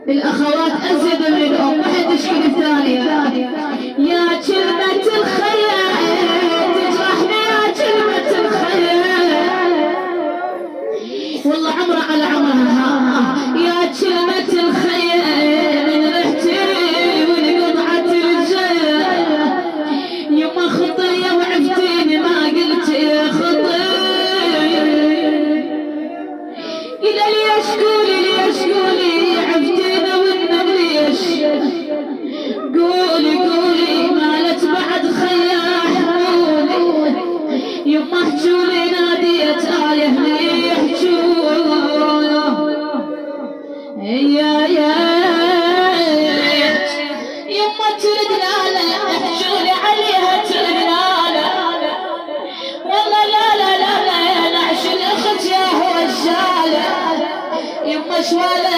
الأخوات أزيد من الأم واحد يشكي الثانية يا كلمة الخير تجرحني يا كلمة الخير والله عمره على عمرها يا كلمة الخير من ريحتي ونقطعة الجير يما خطية وعفتيني ما قلتي خطية إلى ليش قولي عفتينا والنبي ليش قولي مالت بعد خياح قولي يما احجولي ناديت آيه لي احجولي يما ترد لالا احجولي عليها ترد لالا والله لا يا نعش الاخت يا هو الجالة يما شواله